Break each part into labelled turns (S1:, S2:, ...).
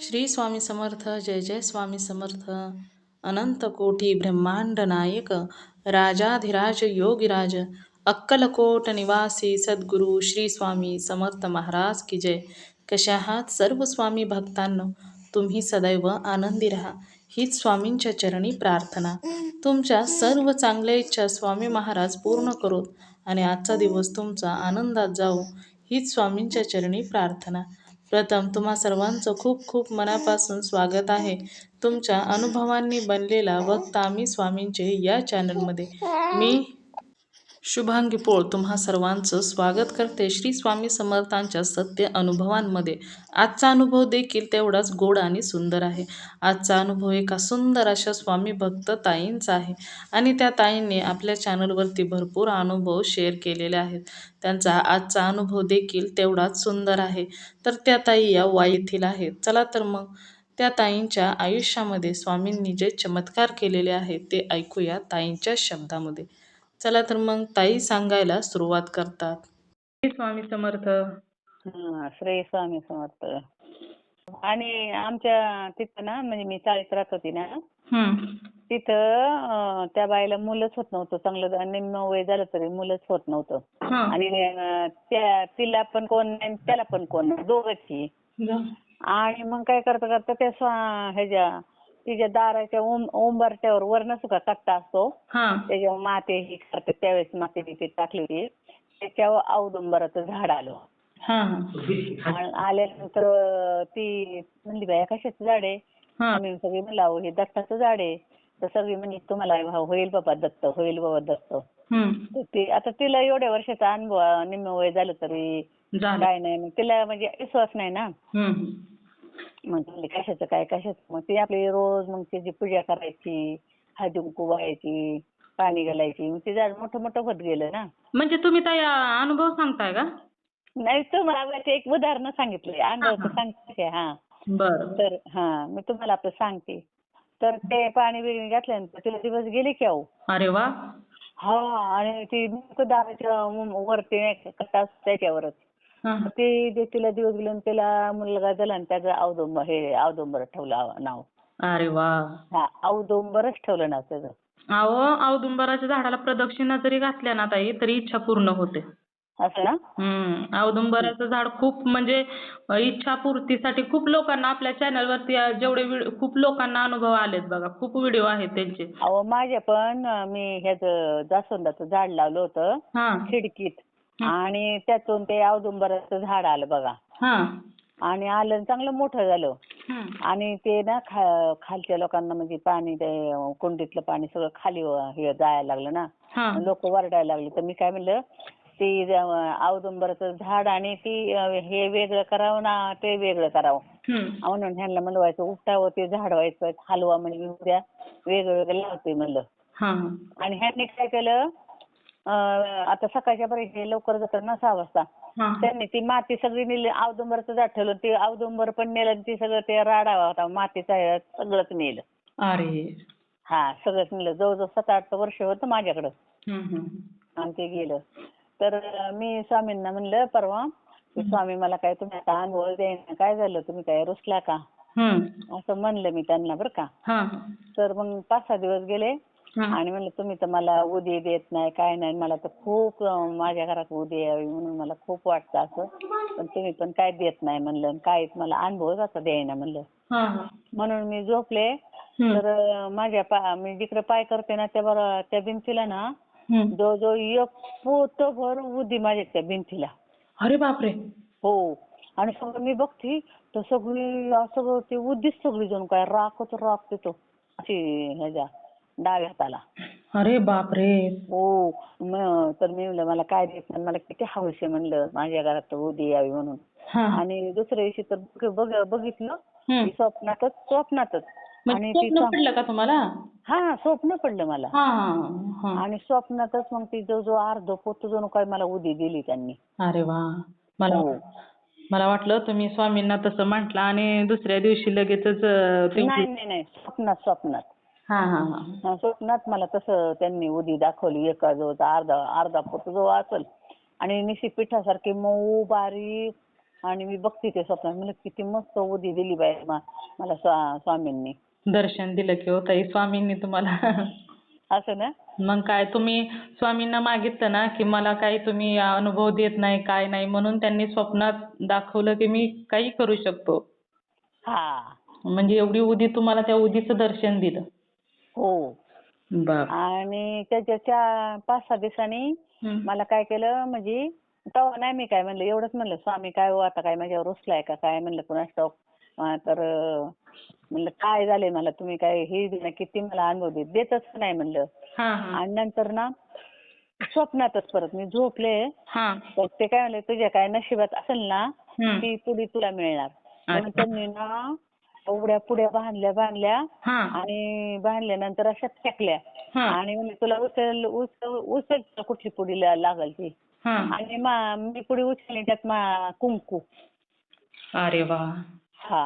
S1: श्री स्वामी समर्थ. जय जय स्वामी समर्थ. अनंत कोटी ब्रह्मांड नायक, राजाधिराज योगीराज, अक्कलकोट निवासी सद्गुरू श्री स्वामी समर्थ महाराज की जय. कशा आहात सर्व स्वामी भक्तांनो? तुम्ही सदैव आनंदी राहा हीच स्वामींच्या चरणी प्रार्थना. तुमच्या सर्व चांगल्या इच्छा स्वामी महाराज पूर्ण करोत आणि आजचा दिवस तुमचा आनंदात जाओ हीच स्वामींच्या चरणी प्रार्थना. प्रथम तुम्हा सर्वांचं खूप खूप मनापासून स्वागत आहे. तुमच्या अनुभवांनी बनलेला भक्त आम्ही स्वामींचे या चॅनलमध्ये. मी शुभांगी पोळ तुम्हा सर्वांचं स्वागत करते श्री स्वामी समर्थांच्या सत्य अनुभवांमध्ये. आजचा अनुभव देखील तेवढाच गोड आणि सुंदर आहे. आजचा अनुभव एका सुंदर अशा स्वामी भक्त ताईंचा आहे आणि त्या ताईंनी आपल्या चॅनलवरती भरपूर अनुभव शेअर केलेले आहेत. त्यांचा आजचा अनुभव देखील तेवढाच सुंदर आहे. तर त्या ताई या वाई येथील आहेत. चला तर मग त्या ताईंच्या आयुष्यामध्ये स्वामींनी जे चमत्कार केलेले आहेत ते ऐकूया ताईंच्या शब्दामध्ये. चला तर मग ताई सांगायला सुरुवात करतात. श्री स्वामी समर्थ.
S2: श्री स्वामी समर्थ. आणि आमच्या तिथं ना, म्हणजे मी चाळीत राहत होती ना, तिथं त्या बाईला मुलंच होत नव्हतं. चांगलं निम्म वय झालं तरी मुलंच होत नव्हतं. आणि तिला पण कोण नाही, त्याला पण कोण नाही, दोघंची. आणि मग काय करता करता त्या तिच्या दाराच्या उंबरट्यावर वर नसू का कट्टा असतो, त्याच्यावर माती ही करते. त्यावेळेस माती तिथे टाकली होती. त्याच्यावर औदुंबराचं झाड आलं. आल्यानंतर ती म्हणली, बाया कशाचं झाड आहे? आम्ही सगळी म्हणलं, हे दत्ताचं झाड आहे. तर सगळी म्हणजे तुम्हाला होईल बाबा दत्त, होईल बाबा दत्त. ते आता तिला एवढ्या वर्षाचा अनुभव, निम्म वय झालं तरी काय नाही, मग तिला म्हणजे विश्वास नाही ना. मग म्हणली कशाचं काय कशाचं. मग ती आपली रोज मग तिची पूजा करायची, हळदी कुंकू वाहायची, पाणी घालायची. मग ते झाड मोठं मोठं होत गेलं ना.
S1: म्हणजे तुम्ही ताई अनुभव सांगताय का?
S2: नाही, तुम्हाला एक उदाहरण सांगितलंय, अनुभव तर सांगते. तर मी तुम्हाला आपलं सांगते. तर ते पाणी बिणी घातल्यानंतर तिला दिवस गेले की अहो.
S1: अरे वा.
S2: आणि ती दाराच्या वरती कट्टा त्याच्यावरच ते तिला दिवस गेले. तिला मुलगा झाला आणि त्याचं औदुंबर ठेवलं नाव.
S1: अरे वा.
S2: औदुंबरच ठेवलं नाव त्याचं.
S1: अहो, औदुंबराच्या झाडाला प्रदक्षिणा जरी घातल्या ना ताई तरी इच्छा पूर्ण होते.
S2: असं ना.
S1: औदुंबराचं झाड खूप म्हणजे इच्छा पूर्तीसाठी खूप लोकांना आपल्या चॅनलवरती जेवढे खूप लोकांना अनुभव आलेत बघा. खूप व्हिडिओ आहेत त्यांचे.
S2: अहो माझे पण मी ह्याचं जास्वंदाचं झाड लावलं होतं खिडकीत, आणि त्यातून ते औदुंबराचं झाड आलं बघा. आणि आलं चांगलं मोठं झालं. आणि ते ना खालच्या लोकांना म्हणजे पाणी, ते कुंडीतलं पाणी सगळं खाली जायला लागलं ना. लोक वरडायला लागले. तर मी काय म्हणलं, ती औदुंबराचं झाड आणि ती हे वेगळं करावं ना, ते वेगळं करावं म्हणून ह्यांना म्हणलं व्हायचं, उपटावं ते झाड व्हायचं, हलवा म्हणजे उद्या वेगळं वेगळं लावते म्हणलं. आणि ह्यांनी काय केलं, आता सकाळच्या पर्यंत लवकर जातात ना 6 वाजता. त्यांनी ती माती सगळी नेली, औदुंबराचं झाड ठेवलं, ते औदुंबर पण नेलं आणि ती सगळं ते राडावा होता मातीचा सगळंच नेलं.
S1: अरे.
S2: सगळंच नेलं. जवळजवळ 7-8 वर्ष होतं माझ्याकडं. आणि ते गेलं. तर मी स्वामींना म्हणलं परवा, स्वामी मला काय तुम्ही आता अनुभव द्यायना, काय झालं, तुम्ही काय रुसला का, असं म्हणलं मी त्यांना बरं का. तर मग 5-6 दिवस गेले आणि म्हणलं तुम्ही तर मला उदी देत नाही, काय नाही. मला तर खूप माझ्या घरात उदी यावी म्हणून मला खूप वाटतं असं, पण तुम्ही पण काय देत नाही म्हणलं, काय मला अनुभवच असं द्यायना म्हणलं. म्हणून मी झोपले. तर मी जिकडे पाय करते ना त्या भिंतीला ना जवळजवळ 1 फूटभर उदी माझ्या त्या भिंतीला.
S1: अरे बापरे.
S2: हो. आणि सगळं मी बघते तर सगळी असं ते उदीच सगळी जण काय राखच राख तिथं अशी ह्याच्या डाव्या हाताला.
S1: अरे बापरे.
S2: हो. तर मी म्हणलं मला काय देत नाही, मला किती हौस आहे म्हणलं माझ्या घरात उदी यावी म्हणून. आणि दुसऱ्या दिवशी तर बघितलं स्वप्नातच.
S1: आणि स्वप्न पडलं का तुम्हाला?
S2: स्वप्न पडलं मला. आणि स्वप्नातच मग ती जो अर्ध पोत जणू काय मला उदी दिली त्यांनी.
S1: अरे वा. मला वाटलं तुम्ही स्वामींना तसं म्हटलं आणि दुसऱ्या दिवशी लगेचच.
S2: नाही, स्वप्नात. स्वप्नात मला तसं त्यांनी उदी दाखवली. एका जवळ अर्धा पोत जो असेल आणि निशी पिठासारखी मऊ बारीक. आणि मी बघते ते स्वप्नात, म्हणजे किती मस्त उदी दिली बाई मला स्वामींनी.
S1: दर्शन दिलं की हो ताई स्वामींनी तुम्हाला.
S2: असं ना?
S1: मग काय तुम्ही स्वामींना मागितलं ना की मला काही तुम्ही अनुभव देत नाही काय नाही म्हणून त्यांनी स्वप्नात दाखवलं की मी काही करू शकतो.
S2: हा.
S1: म्हणजे एवढी उदी तुम्हाला त्या उदीचं दर्शन दिलं.
S2: हो.
S1: बाप.
S2: आणि त्याच्या 5-6 दिवसांनी मला काय केलं म्हणजे तेव्हा नाही मी काय म्हणलं एवढंच म्हणलं स्वामी काय हो आता काय माझ्यावर रुसलाय का काय म्हणलं कुणास ठाऊक. तर म्हणलं काय झालंय मला तुम्ही काय हे देणं किती मला अनुभव देतच नाही म्हणलं. आणि नंतर ना स्वप्नातच परत मी झोपले तर ते काय म्हणले तुझ्या काय नशिबात असेल ना ती पुडी तुला मिळणार. म्हणून त्यांनी ना एवढ्या पुड्या बांधल्या आणि बांधल्यानंतर अशा फेकल्या आणि म्हणजे तुला उचल कुठली पुडी लागल ती. आणि मी पुडी उचलली त्यात कुंकू.
S1: अरे वा.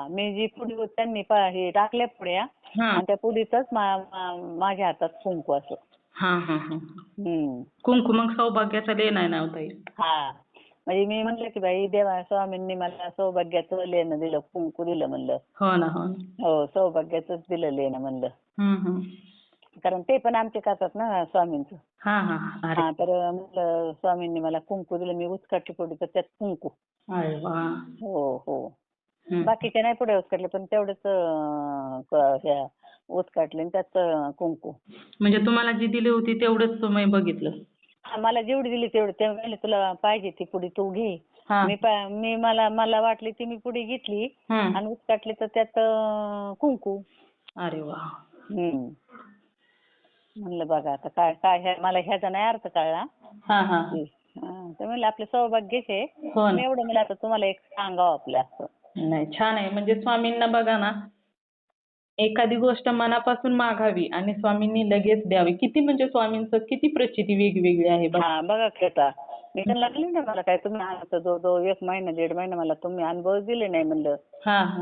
S2: मी जी पुडी त्यांनी हे टाकल्या पुड्या आणि त्या पुडीतच माझ्या हातात कुंकू असं.
S1: कुंकू मग सौभाग्याचा लेणं आहे ना ताई.
S2: म्हणजे मी म्हणलं की बाई देवा स्वामींनी मला सौभाग्याचं लेणं दिलं कुंकू दिलं म्हणलं.
S1: हो ना हो.
S2: हो सौभाग्याचंच दिलं लेणं म्हणलं. कारण ते पण आमचे करतात ना स्वामींचं. तर म्हणलं स्वामींनी मला कुंकू दिलं मी उचकाटली पुडी तर त्यात कुंकू. हो हो. बाकीच्या नाही पुढे उचकाटले पण तेवढंच उचकाटले त्यात कुंकू.
S1: म्हणजे तुम्हाला जी दिली होती तेवढंच तुम्ही बघितलं.
S2: मला जेवढी दिली तेवढी ते म्हणले तुला पाहिजे ती पुडी तू घे. मी मला वाटली ती मी पुडी घेतली आणि उचकाटली तर त्यात कुंकू.
S1: अरे वा.
S2: म्हणलं बघा आता काय काय मला ह्याचा नाही अर्थ कळला. ते म्हणलं आपले सौभाग्यच आहे. एवढं मला आता तुम्हाला एक सांगावं आपलं असं.
S1: नाही छान आहे म्हणजे स्वामींना बघा ना एखादी गोष्ट मनापासून मागावी आणि स्वामींनी लगेच द्यावी. किती म्हणजे स्वामींचं किती प्रचिती वेगवेगळी आहे बघा.
S2: बघा खेळता मी त्यांना लागले ना मला काय तुम्ही जो 1 महिना 1.5 महिना मला तुम्ही अनुभव दिले नाही म्हणलं.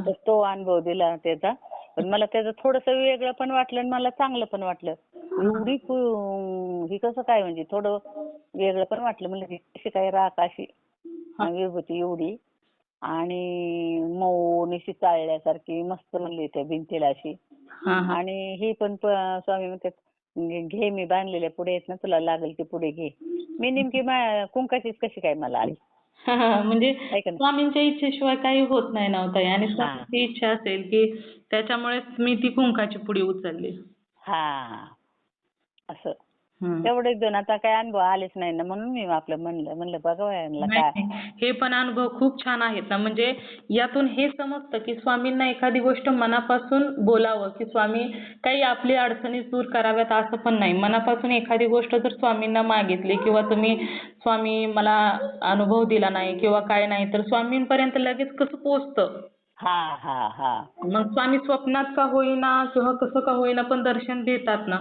S2: तर तो अनुभव दिला त्याचा पण मला त्याचं थोडंसं वेगळं पण वाटलं आणि मला चांगलं पण वाटलं. एवढी ही कसं काय म्हणजे थोडं वेगळं पण वाटलं म्हणलं कशी काय राख अशी विभूती एवढी आणि मऊ निशी चाळल्यासारखी मस्त म्हणली त्या भिंतीला अशी. आणि ही पण स्वामी म्हणतात घे मी बांधलेल्या पुढे आहेत ना तुला लागेल ती पुढे घे. मी नेमकी कुंकाचीच कशी काय मला आली.
S1: म्हणजे स्वामींच्या इच्छेशिवाय काही होत नाही ना ताई आणि स्वामींची इच्छा असेल की त्याच्यामुळेच मी ती कुंकाची पुडी उचलली.
S2: असं तेवढेच दोन आता काय अनुभव आलेच नाही ना म्हणून मी आपलं म्हणलं बघा काय.
S1: हे पण अनुभव खूप छान आहेत ना म्हणजे यातून हे समजतं की स्वामींना एखादी गोष्ट मनापासून बोलावं की स्वामी काही आपली अडचणी दूर कराव्यात असं पण नाही. मनापासून एखादी गोष्ट जर स्वामींना मागितली किंवा तुम्ही स्वामी मला अनुभव दिला नाही किंवा काय नाही तर स्वामींपर्यंत लगेच कसं पोहोचतं. मग स्वामी स्वप्नात का होईना किंवा कसं का होईना पण दर्शन देतात ना.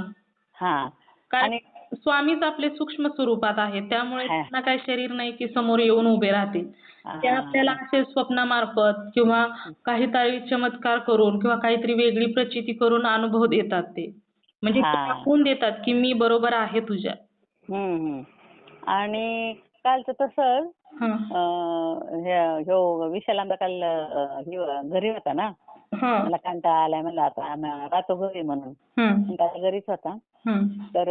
S1: कारण स्वामीच आपले सूक्ष्म स्वरूपात आहेत त्यामुळे त्यांना काही शरीर नाही की समोर येऊन उभे राहतील. ते आपल्याला असे स्वप्नामार्फत किंवा काहीतरी चमत्कार करून किंवा काहीतरी वेगळी प्रचिती करून अनुभव देतात ते. म्हणजे दाखवून देतात की मी बरोबर आहे तुझ्या.
S2: आणि कालचं तसंच विशाल आमचा काल घरी होता ना. मला कंटाळा आलाय म्हणलं आता राहतो घरी म्हणून घरीच होता. तर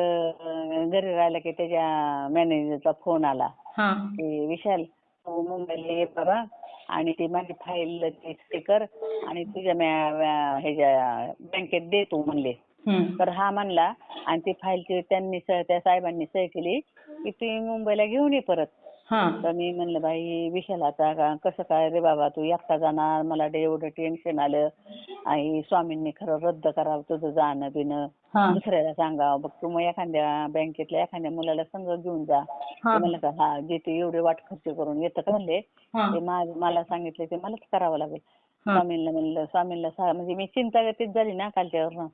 S2: घरी राहिला की त्याच्या मॅनेजरचा फोन आला की विशाल तू मुंबईला ये बाबा आणि ती माझी फाईल ते कर आणि तुझ्या ह्याच्या बँकेत दे तू म्हणले. तर म्हणला आणि ती फाईलची त्यांनी त्या साहेबांनी सही केली की ती मुंबईला घेऊन ये परत. तर मी म्हणलं बाई विशाल आता कसं काय रे बाबा तू एकटा जाणार मला एवढं टेन्शन आलं आणि स्वामींनी खरं रद्द करावं तुझं जाणं बिणं दुसऱ्याला सांगावं बघ तू मग एखाद्या बँकेतल्या एखाद्या मुलाला संग घेऊन जा. म्हणलं का जे ते एवढे वाट खर्च करून येतं का म्हणले ते मला सांगितले ते मलाच करावं लागेल. स्वामींना म्हणलं स्वामींना म्हणजे मी चिंतागतीच झाली ना कालच्यावरनं.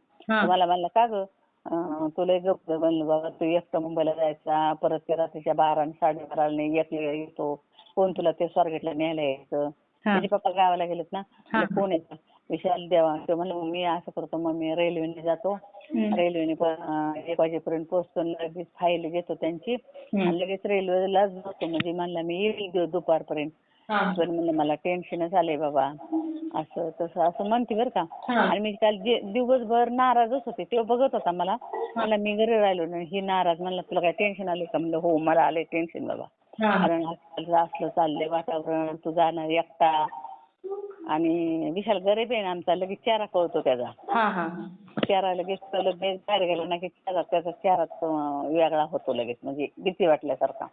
S2: मला म्हणलं का ग तुला गप्प म्हणलं बाबा तू एकटं मुंबईला जायचा परत ते रात्रीच्या 12 आणि 12:30 एकले येतो कोण तुला ते स्वारगेटला न्यायला यायचं. माझे पप्पा गावाला गेलेत ना कोण येतं विशाल देवा तो म्हणलं मी असं करतो मग मी रेल्वेने जातो रेल्वेने 1 वाजेपर्यंत पोहोचतो लगेच फाईल घेतो त्यांची आणि लगेच रेल्वेला जातो म्हणजे म्हणला मी येईल दुपारपर्यंत. पण म्हणलं मला टेन्शनच आलंय बाबा, असं तसं असं म्हणते बरं का. आणि मी काल दिवसभर नाराजच होते. तेव्हा बघत होता मला, मला मी घरी राहिलो नाही, ही नाराज. म्हणलं तुला काय टेन्शन आले का? म्हणलं हो मला आलंय टेन्शन बाबा, कारण आजकाल असलं चाललंय वातावरण, तू जाणार एकटा, आणि विशाल गरीब आहे ना आमचा, लगेच चेहरा कळतो त्याचा. चेहरा लगेच बाहेर गेला ना की त्याचा चेहरा वेगळा होतो लगेच, म्हणजे भीती वाटल्यासारखा.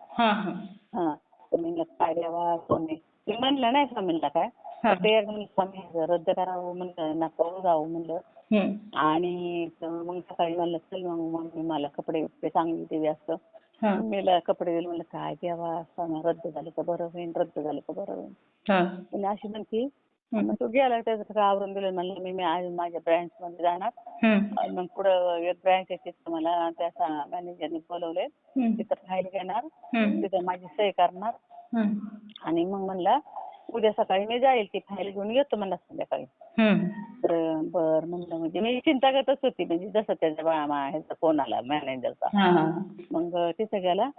S2: तर म्हणलं काय द्यावा स्वामी, मी म्हणलं नाही स्वामींना काय, ते म्हणलं स्वामी रद्द करावं, म्हणलं नका जावं म्हणलं. आणि मग सकाळी म्हणलं चल मग मला कपडे चांगले देवी असतं, मला कपडे दिले. म्हणलं काय द्यावा स्वामी, रद्द झालं तर बरं होईल, रद्द झालं तर बरं होईल. अशी म्हणती. मग तो गेला, त्याचं सगळं आवरून दिलं. म्हणलं मी आज माझ्या ब्रँच मध्ये जाणार, मग पुढं एक ब्रँच आहे तिथं मला त्या मॅनेजरने बोलवलंय, तिथं फाईल घेणार, तिथं माझी सही करणार, आणि मग म्हणला उद्या सकाळी मी जाईल, ती फाईल घेऊन येतो म्हणला संध्याकाळी. तर बर म्हणलं, म्हणजे मी चिंता करतच होती, म्हणजे जसं त्याच्या ह्याचा फोन आला मॅनेजरचा. मग तिथं गेला,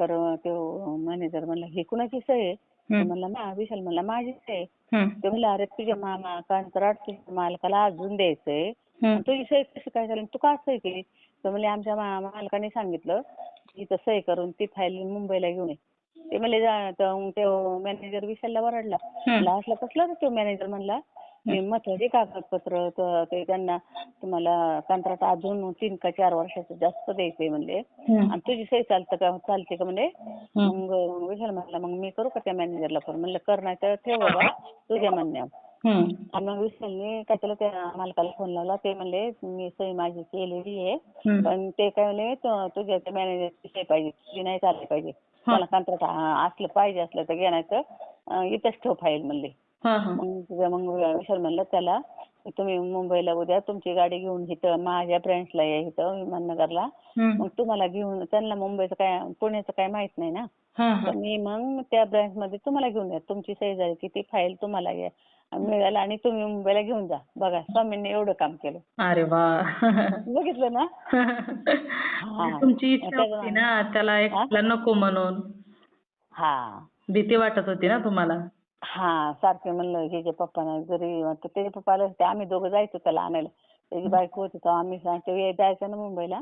S2: तर तो मॅनेजर म्हणला ही कुणाची सही आहे? म्हणला विशाल म्हणला माझीच आहे. ते म्हणलं अरे तुझ्या मामा कंत्राट तुझ्या मालकाला अजून द्यायचंय, तुझी सही कशी काय झाली, तू का सही केली? तर म्हणले आमच्या मालकाने सांगितलं इथं सही करून ती फाईल मुंबईला घेऊन ये. ते म्हणले ते मॅनेजर विशालला वरडला, असला कसला तो मॅनेजर म्हणला, महत्वाचे कागदपत्र ते त्यांना तुम्हाला कंत्राट अजून 3 का 4 वर्षाचं जास्त द्यायचंय म्हणले, आणि तुझी सही चालते का म्हणले. मग विशाल म्हणला मग मी करू का त्या मॅनेजरला फोन? म्हणलं कर, नाही तर ठेव बाबा तुझ्या म्हणण्यावर. आणि मग विशालने काय केलं, त्या मालकाला फोन लावला. ते म्हणले मी सही माझी केलेली आहे, पण ते काय म्हणले तुझ्या त्या मॅनेजरची सही पाहिजे, तुझी नाही चालली पाहिजे, मला कंत्राट असलं पाहिजे, असलं तर घेण्याचं इथंच ठेव फाईल म्हणले. मग विशाल म्हणलं त्याला तुम्ही मुंबईला उद्या तुमची गाडी घेऊन इथं माझ्या ब्रँचला या, इथं विमाननगरला. मग तुम्हाला घेऊन, त्यांना मुंबईचं काय पुण्याचं काय माहित नाही ना, तर मी मग त्या ब्रँच मध्ये तुम्हाला घेऊन या, तुमची सही झाली की ती फाईल तुम्हाला मिळेल आणि तुम्ही मुंबईला घेऊन जा. बघा स्वामींनी एवढं काम केलं.
S1: अरे वा.
S2: बघितलं ना.
S1: तुमची इच्छा होती ना त्याला एकला नको म्हणून, भीती वाटत होती ना तुम्हाला.
S2: सारखे म्हणलं हे जे पप्पा जरी त्याचे पप्पा आले होते, आम्ही दोघं जायचो त्याला आणायला. त्याची बायको होती तर आम्ही जायचं ना मुंबईला,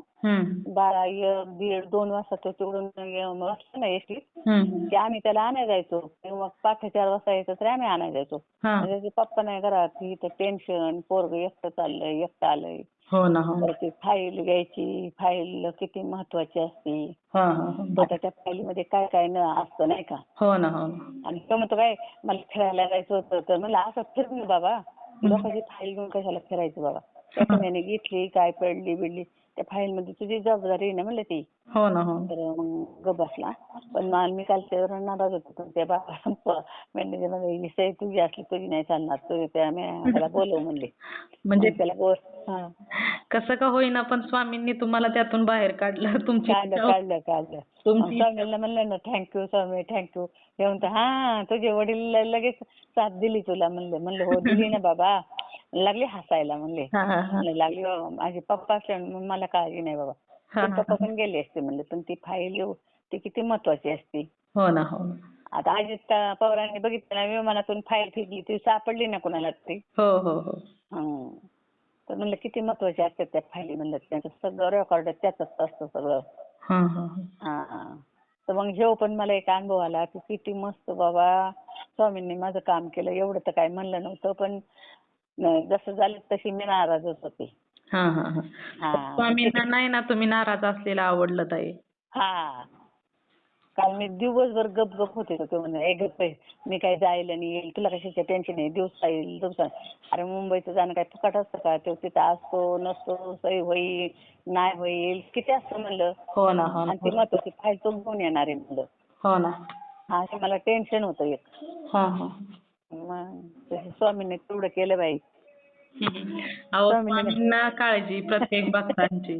S2: 12, 1, 2 वाजता तो तिकडून वाजता ना एसटी, की आम्ही त्याला आणायला जायचो. मग 5-4 वाजता यायचं तर आम्ही आणायला जायचो. त्याचे पप्पा नाही घरात, इथं टेन्शन, पोरग एकटं चाललंय, एकटं आलंय.
S1: हो ना, हो.
S2: तर ती फाईल घ्यायची, फाईल किती महत्वाची असते, आता त्या फाईलमध्ये काय काय न असतं नाही का.
S1: हो ना, हो.
S2: आणि तो म्हणतो काय मला फिरायला जायचं होतं, तर म्हणलं असं फिरणं बाबा, लोकांची फाईल घेऊन कशाला फिरायचं बाबा, त्याने घेतली काय बिडली त्या फाईल मध्ये तुझी जबाबदारी आहे ना म्हणलं ती.
S1: हो ना, हो.
S2: तर मग गप बसला. पण मी काल त्यावर नाराज होतो, त्या बाबा मॅनेजर मध्ये ही सही तुझी असली तुझी नाही चालणार, तुझी त्याला बोलव म्हणले. म्हणजे त्याला बोल
S1: कसं का होईना पण स्वामींनी तुम्हाला त्यातून बाहेर काढलं. तुमची
S2: काढलं स्वामींना म्हणलं ना थँक्यू स्वामी थँक्यू. हे म्हणतो तुझे वडील लगेच साथ दिली तुला. म्हणलं हो दिली ना बाबा. लागली हसायला म्हणले लागली बाबा माझे पप्पा असल्यामुळे मला काळजी नाही बाबा. पप्पा पण गेले असते म्हणले, पण ती फाईल ती किती महत्वाची असते.
S1: हो ना, हो.
S2: आता अजित पवारांनी बघितलं ना, विमानातून फाईल फेकली ती सापडली ना कुणाला ती.
S1: हो हो हो.
S2: तर म्हणलं किती महत्वाचे असतात त्या फायली. म्हणलं त्यांचं सगळं रेकॉर्ड त्याचंच असतं सगळं. तर मग जेव्हा पण मला एक अनुभव आला की किती मस्त बाबा स्वामींनी माझं काम केलं. एवढं तर काय म्हणलं नव्हतं, पण जसं झालं तशी मी नाराजच होते.
S1: स्वामींना नाही ना तुम्ही नाराज असलेलं आवडलं ताई.
S2: काल मी दिवसभर गप होते. तो म्हणे गप्प मी काय जायला नाही येईल, तुला कशाचं टेन्शन आहे, दिवसा येईल दिवसा. अरे मुंबईचं जाणं काय फुकट असतं का? तो तिथं असतो नसतो, सही होईल नाही होईल किती असतं म्हणलं.
S1: हो ना.
S2: आणि ती महत्वाची फाईल तो घेऊन येणार आहे म्हणलं.
S1: हो ना.
S2: असं मला टेन्शन होतं एक. मग स्वामींनी तेवढं केलं बाई.
S1: स्वामींना काळजी प्रत्येक भक्तांची.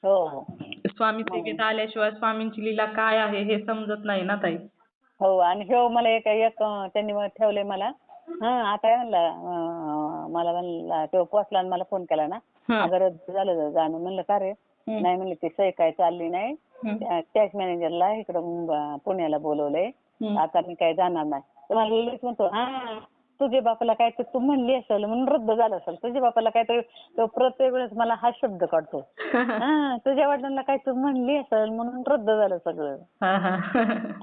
S2: हो.
S1: स्वामी सेवेत आल्याशिवाय स्वामींची लीला काय आहे हे समजत नाही ना ताई.
S2: हो. आणि मला एक त्यांनी ठेवलंय मला. आता म्हणलं मला म्हणला तो पोचला मला फोन केला ना, अगं रद्द झालं जाणं. म्हणलं का रे? नाही म्हणले ती सही काय चालली नाही, त्याच मॅनेजरला इकडं पुण्याला बोलवलंय, आता मी काय जाणार नाही. तर मला लगेच म्हणतो तुझ्या बापाला काय तर तू म्हणली असेल म्हणून रद्द झालं असेल. तुझ्या बापाला काय तर तो प्रत्येक वेळेस मला हा शब्द काढतो. तुझ्या वडिलांना काय तू म्हणली असेल म्हणून रद्द झालं सगळं.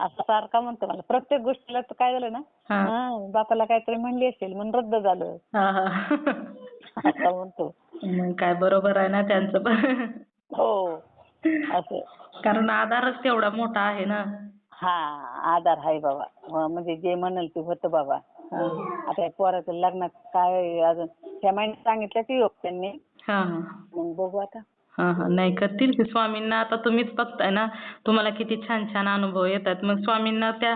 S2: असं सारखा म्हणतो मला. प्रत्येक गोष्टीला तर काय झालं ना, बापाला काहीतरी म्हणली असेल म्हणून रद्द झालं. असं म्हणतो.
S1: मग काय बरोबर आहे ना त्यांचं पण.
S2: हो असं.
S1: कारण आधारच तेवढा मोठा आहे ना.
S2: आधार आहे बाबा. म्हणजे जे म्हणाल ते होतं बाबा. आता या पोराचं लग्नात काय अजून त्या महिन्यात सांगितलं की योग त्यांनी. मग बघू आता.
S1: नाही करतील की स्वामींना. आता तुम्हीच बघताय ना, तुम्हाला किती छान छान अनुभव येतात. मग स्वामींना त्या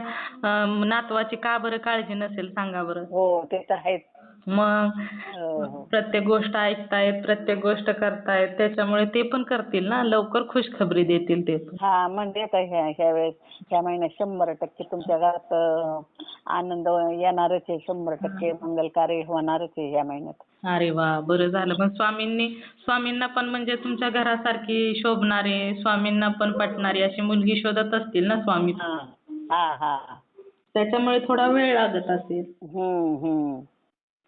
S1: नातवाची का बरं काळजी नसेल सांगा बरं.
S2: हो ते तर आहेच.
S1: मग
S2: हो.
S1: प्रत्येक गोष्ट ऐकतायत, प्रत्येक गोष्ट करतायत, त्याच्यामुळे ते पण करतील ना, लवकर खुशखबरी देतील ते पण.
S2: म्हणजे आता ह्या वेळेस ह्या महिन्यात 100% तुमच्या घरात आनंद येणारच आहे. 100% मंगल कार्य होणारच आहे ह्या महिन्यात.
S1: अरे वा, बरं झालं. मग स्वामींना पण म्हणजे तुमच्या घरासारखी शोभणारी, स्वामींना पण पटणारी अशी मुलगी शोधत असतील ना स्वामी. त्याच्यामुळे थोडा वेळ लागत असेल.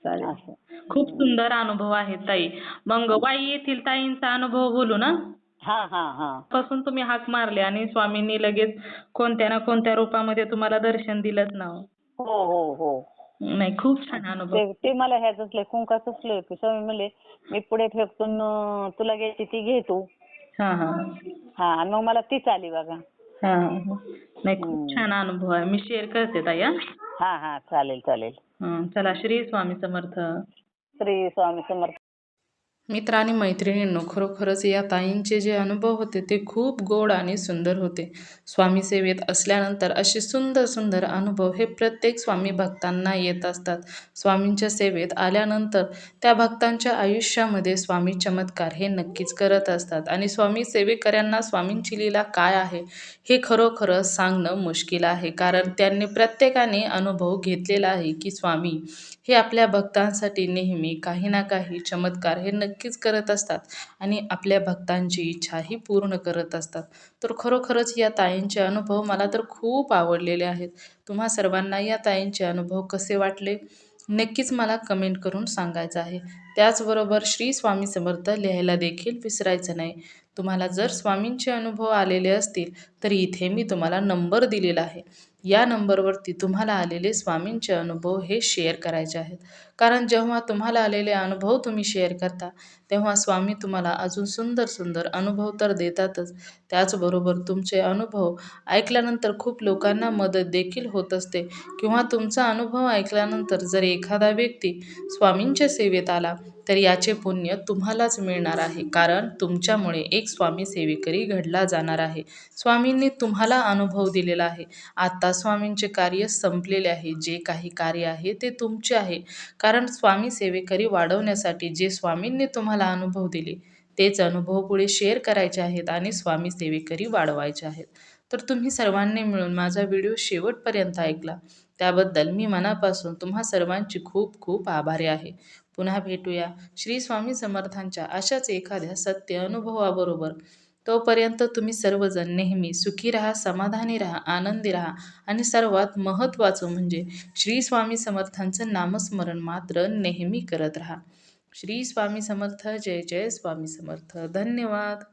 S1: चालेल. खूप सुंदर अनुभव आहे ताई. मग वाई येथील ताईंचा अनुभव बोलू ना. पासून तुम्ही हाक मारली आणि स्वामींनी लगेच कोणत्या ना कोणत्या रूपामध्ये तुम्हाला दर्शन दिलंच ना.
S2: हो.
S1: नाही, खूप छान अनुभव.
S2: ते मला ह्याच कुंकाचंच लय की स्वामी म्हणले मी पुढे फेकून तुला घ्यायची ती घे तू. आणि मग मला तीच आली बघा.
S1: नाही, खूप छान अनुभव आहे. मी शेअर करते ताई.
S2: चालेल.
S1: चला, श्री स्वामी समर्थ.
S2: श्री स्वामी समर्थ.
S1: मित्र आणि मैत्रिणींनो, खरोखरच या ताईंचे जे अनुभव होते ते खूप गोड आणि सुंदर होते. स्वामी सेवेत असल्यानंतर असे सुंदर सुंदर अनुभव हे प्रत्येक स्वामी भक्तांना येत असतात. स्वामींच्या सेवेत आल्यानंतर त्या भक्तांच्या आयुष्यामध्ये स्वामी चमत्कार हे नक्कीच करत असतात. आणि स्वामी सेवेकऱ्यांना स्वामींची लीला काय आहे हे खरोखरच सांगणं मुश्किल आहे. कारण त्यांनी प्रत्येकाने अनुभव घेतलेला आहे की स्वामी हे आपल्या भक्तांसाठी नेहमी काही ना काही चमत्कार हे नक्कीच करत असतात आणि आपल्या भक्तांची इच्छाही पूर्ण करत असतात. तर खरोखरच या ताईंचे अनुभव मला तर खूप आवडलेले आहेत. तुम्हा सर्वांना या ताईंचे अनुभव कसे वाटले नक्कीच मला कमेंट करून सांगायचं आहे. त्याचबरोबर श्री स्वामी समर्थ लिहायला देखील विसरायचं नाही. तुम्हाला जर स्वामींचे अनुभव आलेले असतील तर इथे मी तुम्हाला नंबर दिलेला आहे. या नंबरवरती तुम्हाला आलेले स्वामींचे अनुभव हे शेअर करायचे आहेत. कारण जेव्हा तुम्हाला आलेले अनुभव तुम्ही शेअर करता तेव्हा स्वामी तुम्हाला अजून सुंदर सुंदर अनुभव तर देतातच. त्याचबरोबर तुमचे अनुभव ऐकल्यानंतर खूप लोकांना मदत देखील होत असते. किंवा तुमचा अनुभव ऐकल्यानंतर जर एखादा व्यक्ती स्वामींच्या सेवेत आला तर याचे पुण्य तुम्हालाच मिळणार आहे. कारण तुमच्यामुळे एक स्वामी सेवेकरी घडला जाणार आहे. स्वामींनी तुम्हाला अनुभव दिलेला आहे. आता स्वामींचे कार्य संपलेले आहे. जे काही कार्य आहे ते तुमचे आहे. कारण स्वामी सेवेकरी वाढवण्यासाठी जे स्वामींनी तुम्हाला अनुभव दिले तेच अनुभव पुढे शेअर करायचे आहेत आणि स्वामी सेवेकरी वाढवायचे आहेत. तर तुम्ही सर्वांनी मिळून माझा व्हिडिओ शेवटपर्यंत ऐकला त्याबद्दल मी मनापासून तुम्हा सर्वांची खूप खूप आभारी आहे. पुन्हा भेटूया श्री स्वामी समर्थांच्या अशाच एखाद्या सत्य अनुभवाबरोबर. तोपर्यंत तुम्ही सर्वजण नेहमी सुखी राहा, समाधानी राहा, आनंदी राहा आणि सर्वात महत्त्वाचं म्हणजे श्री स्वामी समर्थांचं नामस्मरण मात्र नेहमी करत राहा. श्री स्वामी समर्थ. जय जय स्वामी समर्थ. धन्यवाद.